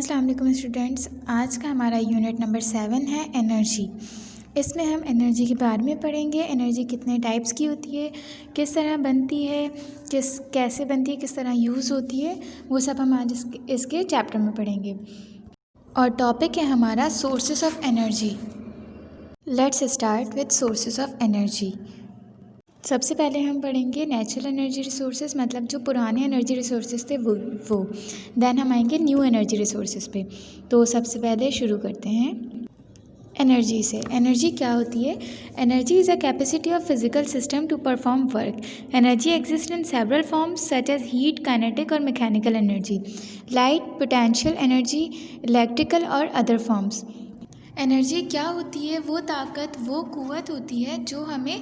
अस्सलाम वालेकुम स्टूडेंट्स। आज का हमारा यूनिट नंबर 7 है एनर्जी। इसमें हम एनर्जी के बारे में पढ़ेंगे। एनर्जी कितने टाइप्स की होती है, किस तरह बनती है, कैसे बनती है, किस तरह यूज़ होती है, वो सब हम आज इसके चैप्टर में पढ़ेंगे। और टॉपिक है हमारा sources of energy. Let's start with sources of energy. सबसे पहले हम पढ़ेंगे नेचुरल एनर्जी रिसोर्सेज, मतलब जो पुराने एनर्जी रिसोर्सेज थे वो देन हम आएंगे न्यू एनर्जी रिसोर्सेज पे। तो सबसे पहले शुरू करते हैं एनर्जी से। एनर्जी क्या होती है? Energy is a capacity of physical system to perform work. Energy exist in several forms such as heat, kinetic और mechanical energy, light, potential energy, electrical और अदर फॉर्म्स। एनर्जी क्या होती है? वो ताकत, वो क़ुव्वत होती है जो हमें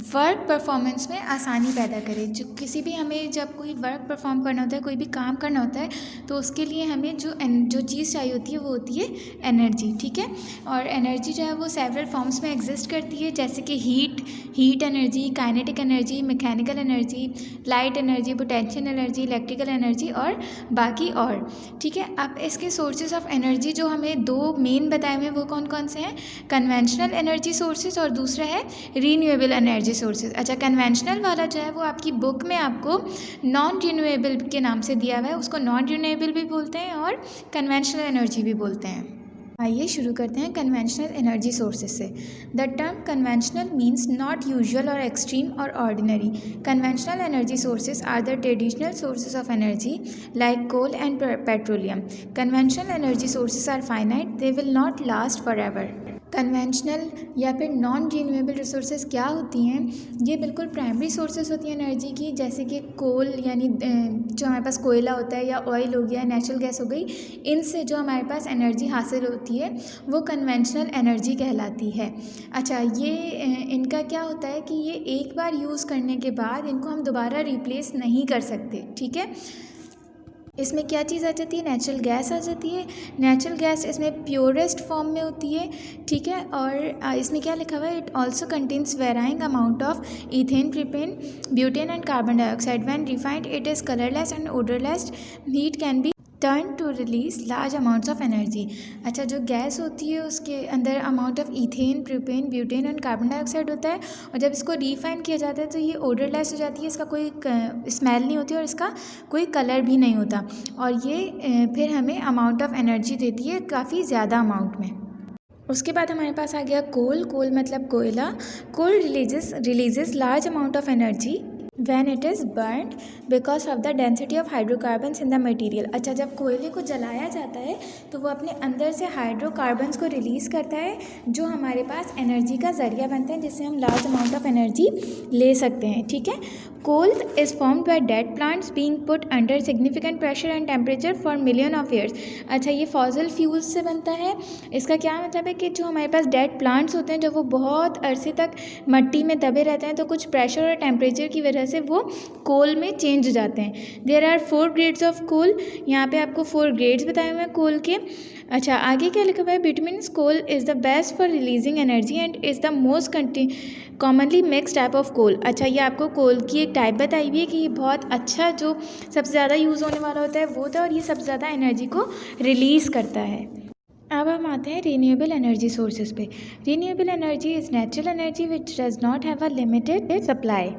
वर्क परफॉर्मेंस में आसानी पैदा करे। जो किसी भी हमें जब कोई वर्क परफॉर्म करना होता है, कोई भी काम करना होता है, तो उसके लिए हमें जो चीज़ चाहिए होती है वो होती है एनर्जी। ठीक है। और एनर्जी जो है वो सेवरल फॉर्म्स में एग्जिस्ट करती है, जैसे कि heat energy, kinetic energy, mechanical energy, light energy, potential energy, electrical energy और बाकी और। ठीक है। अब इसके सोर्सेज ऑफ एनर्जी जो हमें दो मेन बताए हुए हैं वो कौन कौन से हैं? कन्वेंशनल एनर्जी सोर्सेज और दूसरा है रीन्यूएबल एनर्जी सोर्सेज। अच्छा, कन्वेंशनल वाला जो है वो आपकी बुक में आपको नॉन रिन्यूएबल के नाम से दिया हुआ है। उसको नॉन रिन्यूएबल भी बोलते हैं और कन्वेंशनल एनर्जी भी बोलते हैं। आइए शुरू करते हैं कन्वेंशनल एनर्जी सोर्सेज से। The term conventional means not usual और एक्सट्रीम और ordinary. Conventional energy sources are the traditional sources of energy like coal and petroleum. Conventional energy sources are finite, they will not last for ever. Conventional या फिर non renewable resources क्या होती हैं? ये बिल्कुल primary sources होती हैं energy की, जैसे कि कोल यानी जो हमारे पास कोयला होता है, या ऑयल हो गया, नेचुरल गैस हो गई। इनसे जो हमारे पास एनर्जी हासिल होती है वो कन्वेंशनल एनर्जी कहलाती है। अच्छा, ये इनका क्या होता है कि ये एक बार यूज़ करने के बाद इनको हम दोबारा रिप्लेस नहीं कर सकते। ठीक है। इसमें क्या चीज़ आ जाती है? नेचुरल गैस आ जाती है। नेचुरल गैस इसमें प्योरेस्ट फॉर्म में होती है। ठीक है। और इसमें क्या लिखा हुआ है? It also contains varying amount of ethane, propane, butane and carbon dioxide. When refined it is colourless and odourless. Heat can be turn to release large amounts of energy. अच्छा, जो गैस होती है उसके अंदर amount of ethane, propane, butane and carbon dioxide होता है, और जब इसको रिफाइन किया जाता है तो ये ओडरलेस हो जाती है। इसका कोई स्मेल नहीं होती और इसका कोई कलर भी नहीं होता, और ये फिर हमें अमाउंट ऑफ एनर्जी देती है काफ़ी ज़्यादा अमाउंट में। उसके बाद हमारे पास आ गया कोल मतलब कोयला। Coal releases large amount of energy when it is burnt because of the density of hydrocarbons in the material। अच्छा, जब कोयले को जलाया जाता है तो वो अपने अंदर से हाइड्रोकार्बन्स को रिलीज़ करता है, जो हमारे पास एनर्जी का ज़रिया बनते हैं, जिससे हम लार्ज अमाउंट ऑफ एनर्जी ले सकते हैं। ठीक है। Coal is formed by dead plants being put under significant pressure and temperature for million of years. अच्छा, ये फॉसिल फ्यूल्स से बनता है। इसका क्या मतलब है कि जो हमारे पास डेड प्लांट्स होते हैं, जब वो बहुत अरसे तक मट्टी में दबे रहते हैं, तो कुछ प्रेशर और टेम्परेचर की वजह से वो कोल में चेंज हो जाते हैं। There are 4 grades of coal. यहाँ पे आपको 4 ग्रेड्स बताए हुए हैं कोल के। अच्छा, आगे क्या लिखा हुआ है? Bituminous coal is the best for releasing energy and is the most commonly mix type of coal. अच्छा, ये आपको कोल की एक टाइप बताई हुई है कि ये बहुत अच्छा, जो सबसे ज़्यादा यूज़ होने वाला होता है वो होता है, और ये सबसे ज़्यादा एनर्जी को रिलीज़ करता है। अब हम आते हैं रीन्यूएबल एनर्जी सोर्सेज पे। Renewable energy is natural energy which does not have a limited supply.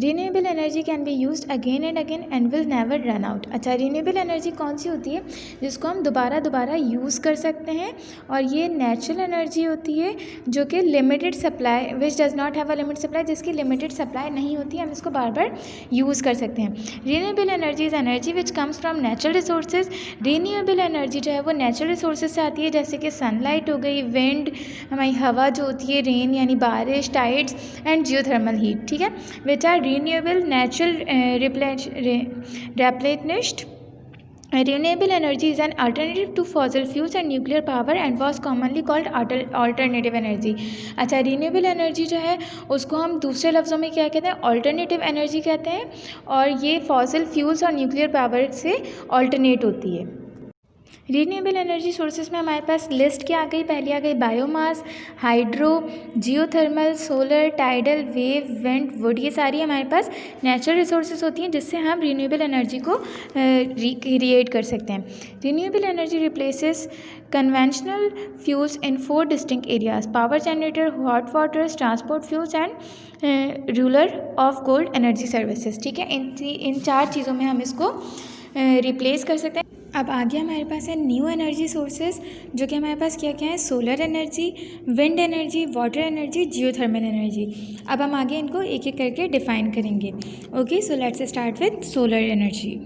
Renewable energy can be used again and will never run out. अच्छा, रीन्यूएबल एनर्जी कौन सी होती है जिसको हम दोबारा यूज़ कर सकते हैं, और ये नेचुरल एनर्जी होती है जो कि limited supply, which does not have a limited supply, जिसकी लिमिटेड सप्लाई नहीं होती, हम इसको बार बार यूज़ कर सकते हैं। Renewable energy is energy which comes from natural resources. Renewable energy जो है वो नेचुरल रिसोर्सेज से आती है, जैसे कि सनलाइट हो गई, विंड, हमारी हवा जो होती है, रेन यानी बारिश, टाइड्स एंड जियोथर्मल हीट। ठीक है। Which are renewable natural replenished। Renewable energy is an alternative to fossil fuels and nuclear power and was commonly called alternative energy। अच्छा, रिन्यूएबल एनर्जी जो है उसको हम दूसरे लफ्ज़ों में क्या कहते हैं? ऑल्टरनेटिव एनर्जी कहते हैं, और ये फॉसिल फ्यूल्स और न्यूक्लियर पावर से ऑल्टरनेट होती है। रीन्यूएबल एनर्जी सोर्सेज में हमारे पास लिस्ट क्या आ गई, पहले आ गई biomass, hydro, geothermal, solar, tidal, wave, wind, would, ये सारी हमारे पास नेचुरल रिसोर्सेज होती हैं जिससे हम रीन्यूएबल एनर्जी को रिक्रिएट कर सकते हैं। Renewable energy replaces conventional fuels in 4 distinct areas: power generator, hot waters, transport fuels and ruler of cold energy services. ठीक है, इन 4 चीज़ों में हम इसको रिप्लेस कर सकते हैं। अब आगे हमारे पास है न्यू एनर्जी सोर्सेज, जो कि हमारे पास क्या क्या है, solar energy, wind energy, water energy, geothermal energy. अब हम आगे इनको एक एक करके डिफाइन करेंगे। Okay, so let's start with solar energy.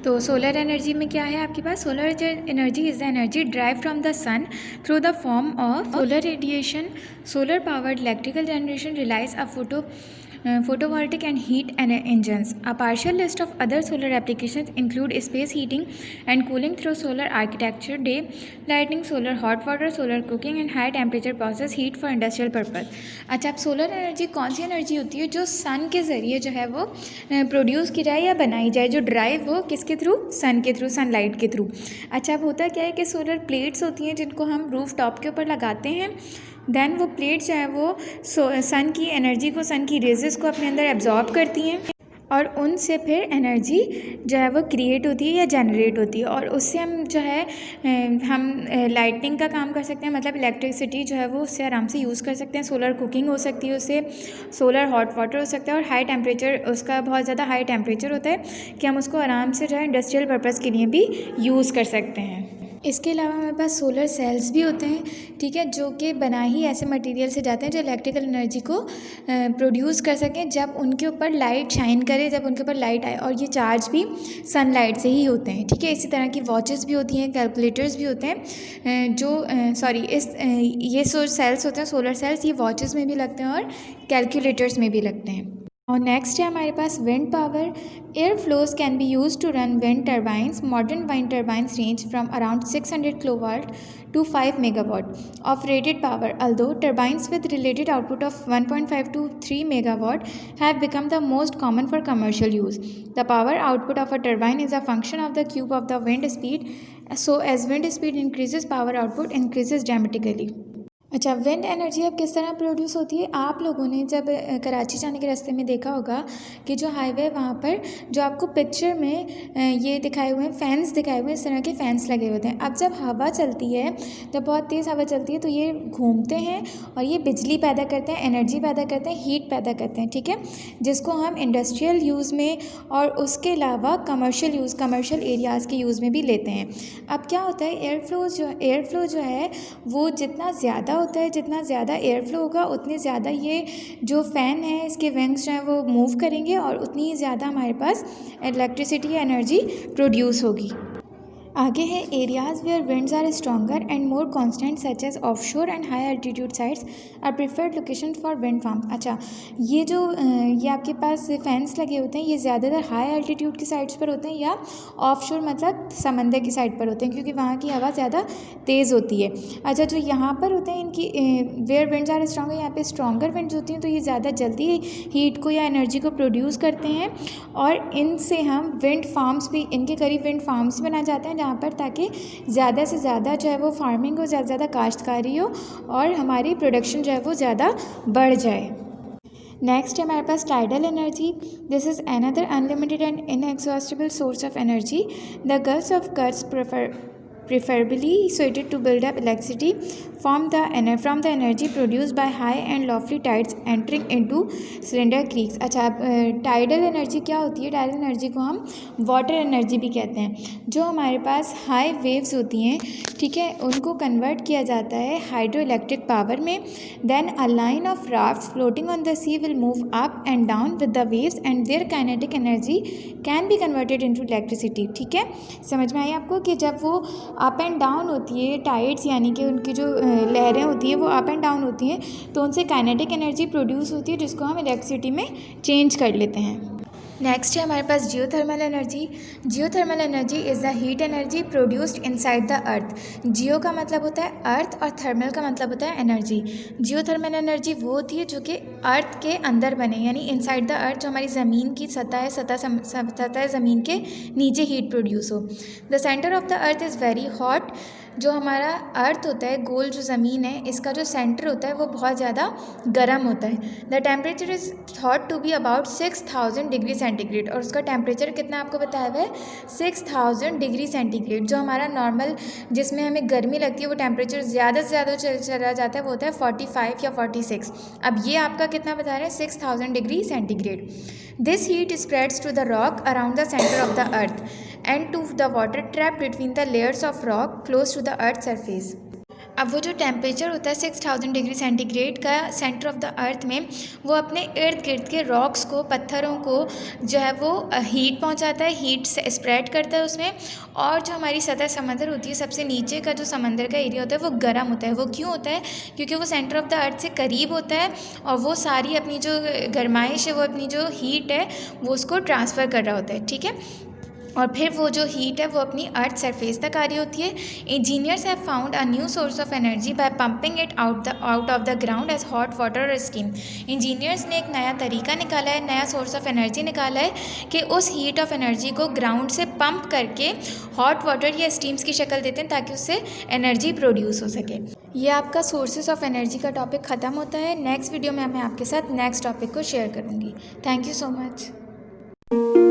तो सोलर एनर्जी में क्या है आपके पास, solar energy is the energy derived from the sun through the form of solar radiation. Solar powered electrical generation relies a photovoltaic and heat engines. A partial list of other solar applications include space heating and cooling through solar architecture, day lighting, solar hot water, solar cooking and high temperature process heat for industrial purpose. अच्छा, अब solar energy कौन सी energy होती है जो सन के ज़रिए जो है वो प्रोड्यूस की जाए या बनाई जाए, जो ड्राइव हो किसके थ्रू, सन के थ्रू, सनलाइट के थ्रू। अच्छा, अब होता क्या है कि सोलर प्लेट्स होती हैं जिनको हम रूफ टॉप के ऊपर लगाते हैं, देन वो प्लेट जो है वो सन की एनर्जी को, सन की रेजेस को अपने अंदर एब्जॉर्ब करती हैं और उनसे फिर एनर्जी जो है वो क्रिएट होती है या जनरेट होती है, और उससे हम जो है हम लाइटनिंग का काम कर सकते हैं, मतलब इलेक्ट्रिसिटी जो है वो उससे आराम से यूज़ कर सकते हैं। सोलर कुकिंग हो सकती है उससे, सोलर हॉट वाटर हो सकता है, और हाई टेम्परेचर, उसका बहुत ज़्यादा हाई टेम्परेचर होता है कि हम उसको आराम से जो है इंडस्ट्रियल पर्पज़ के लिए भी यूज़ कर सकते हैं। इसके अलावा हमारे पास सोलर सेल्स भी होते हैं, ठीक है, जो कि बना ही ऐसे मटेरियल से जाते हैं जो इलेक्ट्रिकल एनर्जी को प्रोड्यूस कर सकें जब उनके ऊपर लाइट शाइन करे, जब उनके ऊपर लाइट आए, और ये चार्ज भी सनलाइट से ही होते हैं। ठीक है, इसी तरह की वॉचेस भी होती हैं, कैलकुलेटर्स भी होते हैं, ये सेल्स होते हैं सोलर सेल्स, ये वॉचेस में भी लगते हैं और कैलकुलेटर्स में भी लगते हैं। और नेक्स्ट है हमारे पास wind power. Air flows can be used to run wind turbines. Modern wind turbines range from around 600 kilowatt to 5 megawatt of rated power, although turbines with related output of 1.5 to 3 megawatt have become the most common for commercial use. The power output of a turbine is a function of the cube of the wind speed, so as wind speed increases, power output increases dramatically. अच्छा, wind energy अब किस तरह produce होती है, आप लोगों ने जब कराची जाने के रास्ते में देखा होगा कि जो हाईवे वहाँ पर जो आपको पिक्चर में ये दिखाए हुए हैं, फैंस दिखाए हुए हैं, इस तरह के फैंस लगे होते हैं। अब जब हवा चलती है, जब बहुत तेज़ हवा चलती है तो ये घूमते हैं और ये बिजली पैदा करते हैं, एनर्जी पैदा करते हैं, हीट पैदा करते हैं। ठीक है, जिसको हम इंडस्ट्रियल यूज़ में और उसके अलावा कमर्शियल एरियाज़ के यूज़ में भी लेते हैं। अब क्या होता है, एयर फ्लो जो है वो जितना ज़्यादा होता है, जितना ज़्यादा एयर फ्लो होगा उतनी ज़्यादा ये जो फ़ैन है इसके विंग्स जो हैं वो मूव करेंगे और उतनी ही ज़्यादा हमारे पास इलेक्ट्रिसिटी या एनर्जी प्रोड्यूस होगी। आगे है areas where winds are stronger and more constant such as offshore and high altitude sites are preferred location for wind farm. अच्छा, ये जो ये आपके पास फैंस लगे होते हैं ये ज़्यादातर हाई एल्टीट्यूड की साइट्स पर होते हैं या ऑफशोर मतलब समंदर की साइड पर होते हैं, क्योंकि वहाँ की हवा ज़्यादा तेज़ होती है। अच्छा, जो यहाँ पर होते हैं इनकी वेयर विंड्स आर स्ट्रॉन्गर, यहाँ पे स्ट्रॉन्गर विंड्स होती हैं तो ये ज़्यादा जल्दी हीट को या एनर्जी को प्रोड्यूस करते हैं, और इनसे हम विंड फार्म्स भी, इनके करीब विंड फार्म्स बनाए जाते हैं जहाँ पर, ताकि ज़्यादा से ज़्यादा जो है वो फार्मिंग हो, ज़्यादा से ज़्यादा काश्तकारी हो और हमारी प्रोडक्शन जो है वो ज़्यादा बढ़ जाए। नेक्स्ट है हमारे पास tidal energy. This is another unlimited and inexhaustible source of energy. The gulfs of Kutch preferably suited to build up electricity from the energy produced by high and lofty tides entering into cylinder creeks। अच्छा, tidal energy क्या होती है, tidal energy को हम water energy भी कहते हैं। जो हमारे पास हाई वेव्स होती हैं, ठीक है, उनको कन्वर्ट किया जाता है हाइड्रो इलेक्ट्रिक पावर में। Then a line of raft floating on the sea will move up and down with the waves and their kinetic energy can be converted into electricity. ठीक है, समझ में आई आपको कि जब वो अप एंड डाउन होती है, टाइड्स यानी कि उनकी जो लहरें होती हैं वो अप एंड डाउन होती हैं, तो उनसे काइनेटिक एनर्जी प्रोड्यूस होती है जिसको हम इलेक्ट्रिसिटी में चेंज कर लेते हैं। नेक्स्ट है हमारे पास geothermal energy. Geothermal energy is the heat energy produced inside the earth. Geo का मतलब होता है अर्थ और थर्मल का मतलब होता है एनर्जी। जियोथर्मल एनर्जी वो होती है जो कि अर्थ के अंदर बने, यानी इनसाइड द अर्थ, जो हमारी ज़मीन की सतह है, सतह ज़मीन के नीचे हीट प्रोड्यूस हो। The centre of the earth is very hot. जो हमारा अर्थ होता है, गोल जो ज़मीन है, इसका जो सेंटर होता है वो बहुत ज़्यादा गर्म होता है। The temperature is thought to be about 6000 degree centigrade, और उसका टेम्परेचर कितना आपको बताया हुआ है, 6000 डिग्री सेंटीग्रेड। जो हमारा नॉर्मल जिसमें हमें गर्मी लगती है वो टेम्परेचर ज़्यादा से ज़्यादा चला जाता है, वो होता है 45 या 46। अब ये आपका कितना बता रहे हैं, 6000 degree centigrade. This heat spreads to the rock around the centre of the earth and to the water trap between the layers of rock close to the earth surface. अब वो जो टेम्परेचर होता है 6000 डिग्री सेंटीग्रेड का centre of the earth में, वो अपने इर्द गिर्द के रॉक्स को, पत्थरों को जो है वो हीट पहुंचाता है, हीट से स्प्रेड करता है उसमें। और जो हमारी सतह समंदर होती है, सबसे नीचे का जो समंदर का एरिया होता है वो गर्म होता है। वो क्यों होता है, क्योंकि वो सेंटर ऑफ द अर्थ से करीब होता है और वो सारी अपनी जो गर्माइश है, वो अपनी जो हीट है वो उसको ट्रांसफ़र कर रहा होता है, ठीक है। और फिर वो जो हीट है वो अपनी अर्थ सरफेस तक आ रही होती है। Engineers have found a new source of energy by pumping it out of the ground as hot water और स्टीम। इंजीनियर्स ने एक नया तरीका निकाला है, नया सोर्स ऑफ एनर्जी निकाला है कि उस हीट ऑफ एनर्जी को ग्राउंड से पंप करके हॉट वाटर या स्टीम्स की शक्ल देते हैं ताकि उससे एनर्जी प्रोड्यूस हो सके। ये आपका सोर्सेज ऑफ एनर्जी का टॉपिक ख़त्म होता है। नेक्स्ट वीडियो में मैं आपके साथ नेक्स्ट टॉपिक को शेयर करूँगी। Thank you so much.